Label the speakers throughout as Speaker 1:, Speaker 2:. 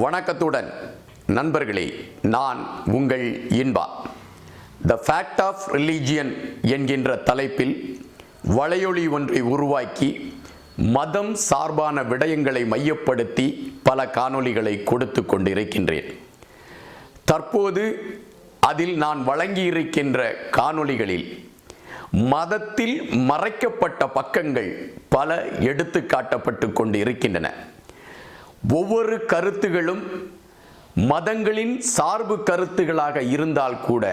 Speaker 1: வணக்கத்துடன் நண்பர்களே, நான் உங்கள் Inba. The fact of religion என்கின்ற தலைப்பில் வலையொலி ஒன்றை உருவாக்கி மதம் சார்பான விடயங்களை மையப்படுத்தி பல காணொளிகளை கொடுத்து கொண்டிருக்கின்றேன். தற்போது அதில் நான் வழங்கியிருக்கின்ற காணொளிகளில் மதத்தில் மறைக்கப்பட்ட பக்கங்கள் பல எடுத்து காட்டப்பட்டு கொண்டு இருக்கின்றன. ஒவ்வொரு கருத்துகளும் மதங்களின் சார்பு கருத்துகளாக இருந்தால் கூட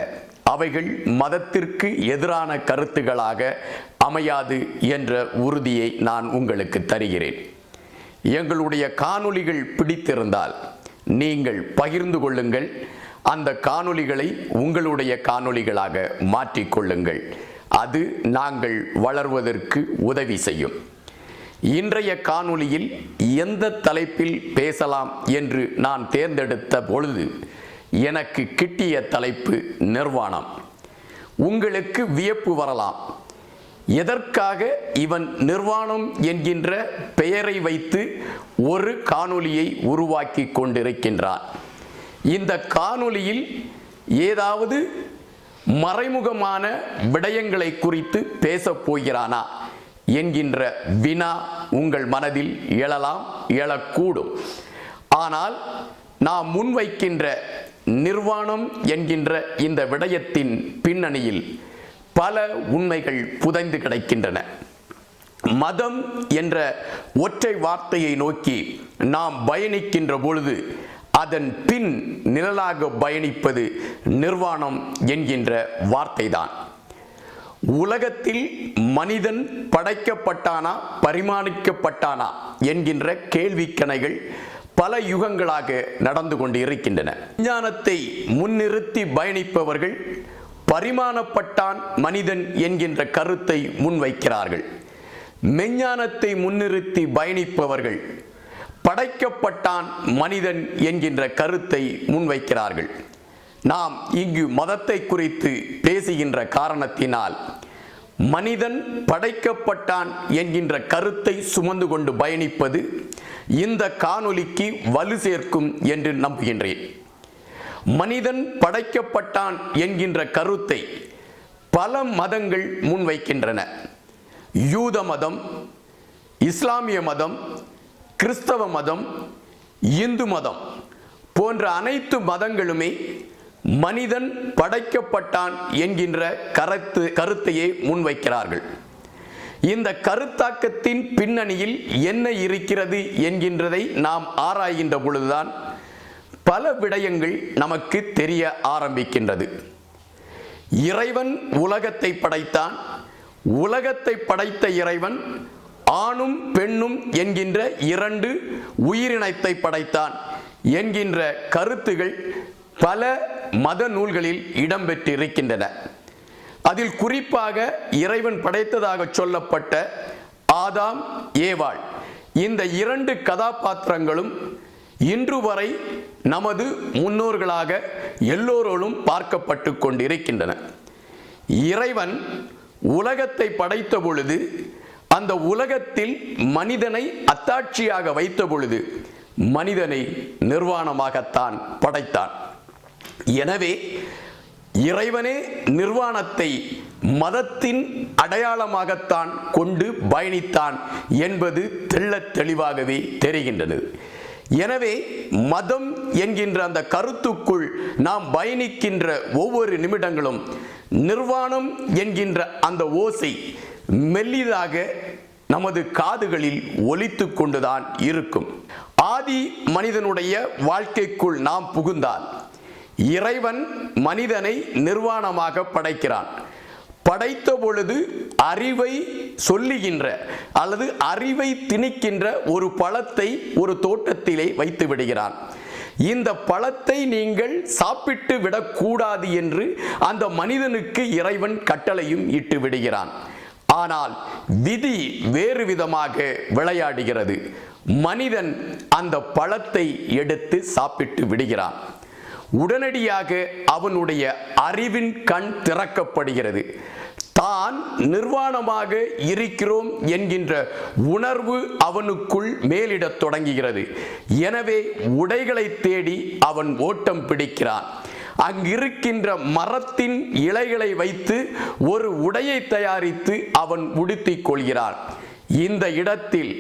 Speaker 1: அவைகள் மதத்திற்கு எதிரான கருத்துகளாக அமையாது என்ற உறுதியை நான் உங்களுக்கு தருகிறேன். எங்களுடைய காணொளிகள் பிடித்திருந்தால் நீங்கள் பகிர்ந்து கொள்ளுங்கள். அந்த காணொளிகளை உங்களுடைய காணொளிகளாக மாற்றிக்கொள்ளுங்கள். அது நாங்கள் வளர்வதற்கு உதவி செய்யும். இன்றைய காணொளியில் எந்த தலைப்பில் பேசலாம் என்று நான் தேர்ந்தெடுத்த பொழுது எனக்கு கிட்டிய தலைப்பு நிர்வாணம். உங்களுக்கு வியப்பு வரலாம், எதற்காக இவன் நிர்வாணம் என்கின்ற பெயரை வைத்து ஒரு காணொளியை உருவாக்கி கொண்டிருக்கின்றான். இந்த காணொளியில் ஏதாவது மறைமுகமான விடயங்களை குறித்து பேசப் போகிறானா என்கின்ற வினா உங்கள் மனதில் எழக்கூடும். ஆனால் நாம் முன்வைக்கின்ற நிர்வாணம் என்கின்ற இந்த விடயத்தின் பின்னணியில் பல உண்மைகள் புதைந்து கிடக்கின்றன. மதம் என்ற ஒற்றை வார்த்தையை நோக்கி நாம் பயணிக்கின்ற பொழுது அதன் பின் நிழலாக பயணிப்பது நிர்வாணம் என்கின்ற வார்த்தைதான். உலகத்தில் மனிதன் படைக்கப்பட்டானா பரிமாணிக்கப்பட்டானா என்கின்ற கேள்விக்கணைகள் பல யுகங்களாக நடந்து கொண்டு இருக்கின்றன. விஞ்ஞானத்தை முன்னிறுத்தி பயணிப்பவர்கள் பரிமாணப்பட்டான் மனிதன் என்கின்ற கருத்தை முன்வைக்கிறார்கள். மெஞ்ஞானத்தை முன்னிறுத்தி பயணிப்பவர்கள் படைக்கப்பட்டான் மனிதன் என்கின்ற கருத்தை முன்வைக்கிறார்கள். நாம் இங்கு மதத்தை குறித்து பேசுகின்ற காரணத்தினால் மனிதன் படைக்கப்பட்டான் என்கின்ற கருத்தை சுமந்து கொண்டு பயணிப்பது இந்த காணொளிக்கு வலு சேர்க்கும் என்று நம்புகின்றேன். மனிதன் படைக்கப்பட்டான் என்கின்ற கருத்தை பல மதங்கள் முன்வைக்கின்றன. யூத மதம், இஸ்லாமிய மதம், கிறிஸ்தவ மதம், இந்து மதம் போன்ற அனைத்து மதங்களுமே மனிதன் படைக்கப்பட்டான் என்கின்ற கருத்தையே முன்வைக்கிறார்கள். இந்த கருத்தாக்கத்தின் பின்னணியில் என்ன இருக்கிறது என்கின்றதை நாம் ஆராய்கின்ற பொழுதுதான் பல விடயங்கள் நமக்கு தெரிய ஆரம்பிக்கின்றது. இறைவன் உலகத்தை படைத்தான். உலகத்தை படைத்த இறைவன் ஆணும் பெண்ணும் என்கின்ற இரண்டு உயிரினத்தை படைத்தான் என்கின்ற கருத்துகள் பல மத நூல்களில் இடம்பெற்றிருக்கின்றன. அதில் குறிப்பாக இறைவன் படைத்ததாக சொல்லப்பட்ட ஆதாம், ஏவாள் இந்த இரண்டு கதாபாத்திரங்களும் இன்று வரை நமது முன்னோர்களாக எல்லோரோடும் பார்க்கப்பட்டு கொண்டிருக்கின்றன. இறைவன் உலகத்தை படைத்த பொழுது அந்த உலகத்தில் மனிதனை அத்தாட்சியாக வைத்த பொழுது மனிதனை நிர்வாணமாகத்தான் படைத்தான். எனவே இறைவனே நிர்வாணத்தை மதத்தின் அடையாளமாகத்தான் கொண்டு பயணித்தான் என்பது தெள்ளத் தெளிவாகவே தெரிகின்றது. எனவே மதம் என்கின்ற அந்த கருத்துக்குள் நாம் பயணிக்கின்ற ஒவ்வொரு நிமிடங்களும் நிர்வாணம் என்கின்ற அந்த ஓசை மெல்லிதாக நமது காதுகளில் ஒலித்து கொண்டுதான் இருக்கும். ஆதி மனிதனுடைய வாழ்க்கைக்குள் நாம் புகுந்தால் இறைவன் மனிதனை நிர்வாணமாக படைக்கிறான். படைத்த பொழுது அறிவை சொல்லுகின்ற அல்லது அறிவை திணிக்கின்ற ஒரு பழத்தை ஒரு தோட்டத்திலே வைத்து விடுகிறான். இந்த பழத்தை நீங்கள் சாப்பிட்டு விடக்கூடாது என்று அந்த மனிதனுக்கு இறைவன் கட்டளையும் இட்டு விடுகிறான். ஆனால் விதி வேறு விதமாக விளையாடுகிறது. மனிதன் அந்த பழத்தை எடுத்து சாப்பிட்டு விடுகிறான். உடனடியாக அவனுடைய அறிவின் கண் திறக்கப்படுகிறது. தான் நிர்வாணமாக இருக்கிறோம் என்கின்ற உணர்வு அவனுக்குள் மேலிடத் தொடங்குகிறது. எனவே உடைகளை தேடி அவன் ஓட்டம் பிடிக்கிறான். அங்கிருக்கின்ற மரத்தின் இலைகளை வைத்து ஒரு உடையை தயாரித்து அவன் உடுத்திக் கொள்கிறான். இந்த இடத்தில்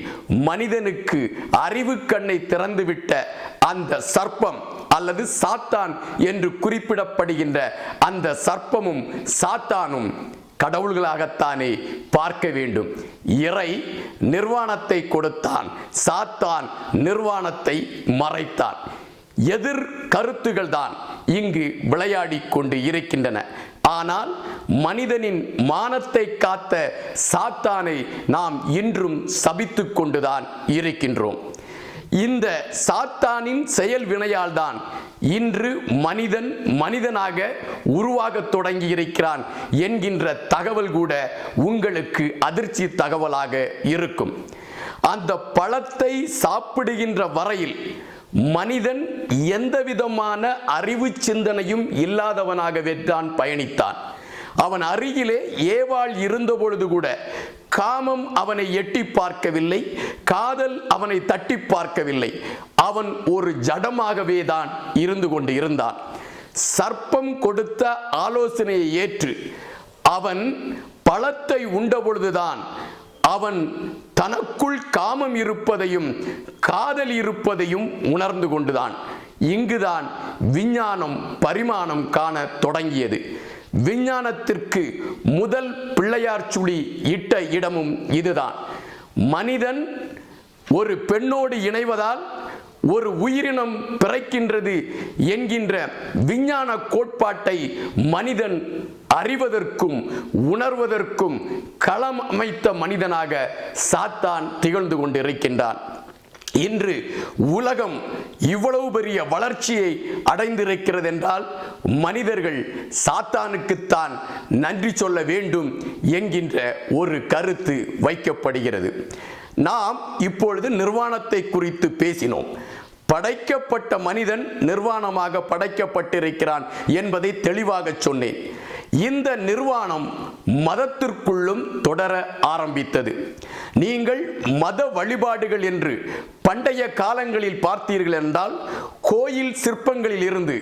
Speaker 1: மனிதனுக்கு அறிவு கண்ணை திறந்துவிட்ட அந்த சர்ப்பம் அல்லது சாத்தான் என்று குறிப்பிடப்படுகின்ற அந்த சர்ப்பமும் சாத்தானும் கடவுள்களாகத்தானே பார்க்க வேண்டும். இறை நிர்வாணத்தை கொடுத்தான், சாத்தான் நிர்வாணத்தை மறைத்தான். எதிர் கருத்துகள் தான் இங்கு விளையாடி கொண்டு இருக்கின்றன. ஆனால் மனிதனின் மானத்தை காத்த சாத்தானை நாம் இன்றும் சபித்துக் கொண்டுதான் இருக்கின்றோம். இந்த சாத்தானின் செயல் வினையால் தான் இன்று மனிதன் மனிதனாக உருவாக தொடங்கி இருக்கிறான் என்கின்ற தகவல் கூட உங்களுக்கு அதிர்ச்சி தகவலாக இருக்கும். அந்த பழத்தை சாப்பிடுகின்ற வரையில் மனிதன் எந்தவிதமான அறிவு சிந்தனையும் இல்லாதவனாகவே தான் பயணித்தான். அவன் அருகிலே ஏவாள் இருந்த பொழுது கூட காமம் அவனை எட்டி பார்க்கவில்லை, காதல் அவனை தட்டி பார்க்கவில்லை. அவன் ஒரு ஜடமாகவே தான் இருந்து கொண்டு இருந்தான். சர்ப்பம் கொடுத்த ஆலோசனையை ஏற்று அவன் பழத்தை உண்ட பொழுதுதான் அவன் தனக்குள் காமம் இருப்பதையும் காதல் இருப்பதையும் உணர்ந்து கொண்டுதான் இங்குதான் விஞ்ஞானம் பரிமாணம் காண தொடங்கியது. விஞ்ஞானத்திற்கு முதல் பிள்ளையார் சுழி இட்ட இடமும் இதுதான். மனிதன் ஒரு பெண்ணோடு இணைவதால் ஒரு உயிரினம் பிறக்கின்றது என்கின்ற விஞ்ஞான கோட்பாட்டை மனிதன் அறிவதற்கும் உணர்வதற்கும் களம் அமைத்த மனிதனாக சாத்தான் திகழ்ந்து கொண்டிருக்கின்றான். இன்று உலகம் இவ்வளவு பெரிய வளர்ச்சியை அடைந்திருக்கிறது என்றால் மனிதர்கள் சாத்தானுக்குத்தான் நன்றி சொல்ல வேண்டும் என்கின்ற ஒரு கருத்து வைக்கப்படுகிறது. நாம் இப்பொழுது நிர்வாணத்தை குறித்து பேசினோம். படைக்கப்பட்ட மனிதன் நிர்வாணமாக படைக்கப்பட்டிருக்கிறான் என்பதை தெளிவாக சொன்னேன். இந்த நிர்வாணம் மதத்திற்குள்ளும் தொடர ஆரம்பித்தது. நீங்கள் மத வழிபாடுகள் என்று பண்டைய காலங்களில் பார்த்தீர்கள் என்றால் கோயில் சிற்பங்களில் இருந்து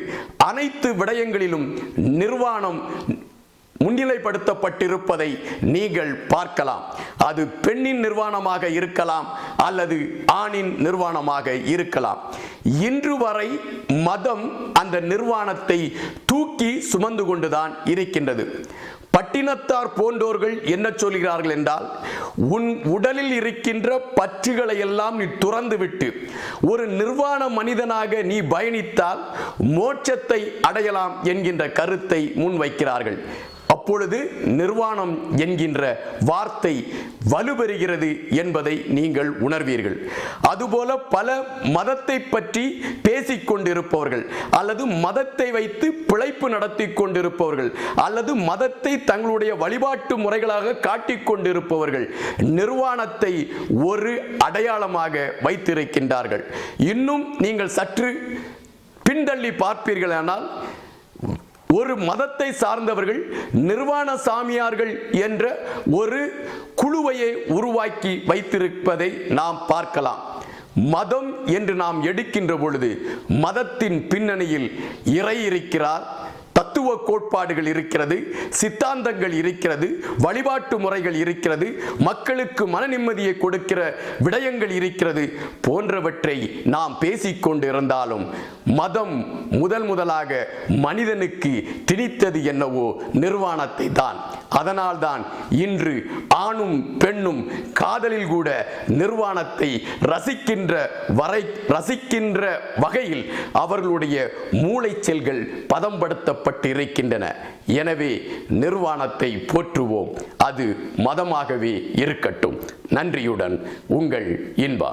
Speaker 1: அனைத்து விடயங்களிலும் நிர்வாணம் முன்னிலைப்படுத்தப்பட்டிருப்பதை நீங்கள் பார்க்கலாம். அது பெண்ணின் நிர்வாணமாக இருக்கலாம் அல்லது ஆணின் நிர்வாணமாக இருக்கலாம். இன்று வரை மதம் அந்த நிர்வாணத்தை தூக்கி சுமந்து கொண்டுதான் இருக்கின்றது. பட்டினத்தார் போன்றோர்கள் என்ன சொல்கிறார்கள் என்றால், உன் உடலில் இருக்கின்ற பற்றுகளை எல்லாம் நீ துறந்துவிட்டு ஒரு நிர்வாண மனிதனாக நீ பயணித்தால் மோட்சத்தை அடையலாம் என்கின்ற கருத்தை முன்வைக்கிறார்கள். அப்பொழுது நிர்வாணம் என்கின்ற வார்த்தை வலுப்பெறுகிறது என்பதை நீங்கள் உணர்வீர்கள். அதுபோல பல மதத்தை பற்றி பேசிக் கொண்டிருப்பவர்கள் அல்லது மதத்தை வைத்து பிழைப்பு நடத்தி கொண்டிருப்பவர்கள் அல்லது மதத்தை தங்களுடைய வழிபாட்டு முறைகளாக காட்டிக் கொண்டிருப்பவர்கள் நிர்வாணத்தை ஒரு அடையாளமாக வைத்திருக்கின்றார்கள். இன்னும் நீங்கள் சற்று பின்தள்ளி பார்ப்பீர்களானால் ஒரு மதத்தை சார்ந்தவர்கள் நிர்வாண சாமியார்கள் என்ற ஒரு குழுவையை உருவாக்கி வைத்திருப்பதை நாம் பார்க்கலாம். மதம் என்று நாம் எடுக்கின்ற பொழுது மதத்தின் பின்னணியில் இறை இருக்கிறார், தத்துவ கோட்பாடுகள் இருக்கிறது, சித்தாந்தங்கள் இருக்கிறது, வழிபாட்டு முறைகள் இருக்கிறது, மக்களுக்கு மன நிம்மதியை கொடுக்கிற விடயங்கள் இருக்கிறது போன்றவற்றை நாம் பேசிக்கொண்டு இருந்தாலும் மதம் முதலாக மனிதனுக்கு திணித்தது என்னவோ நிர்வாணத்தை தான். அதனால்தான் இன்று ஆணும் பெண்ணும் காதலில் கூட நிர்வாணத்தை ரசிக்கின்ற வகையில் அவர்களுடைய மூளை செல்கள் பதம்படுத்தப்பட்டு இருக்கின்றன. எனவே நிர்வாணத்தை போற்றுவோம், அது மதமாகவே இருக்கட்டும். நன்றியுடன் உங்கள் இன்பா.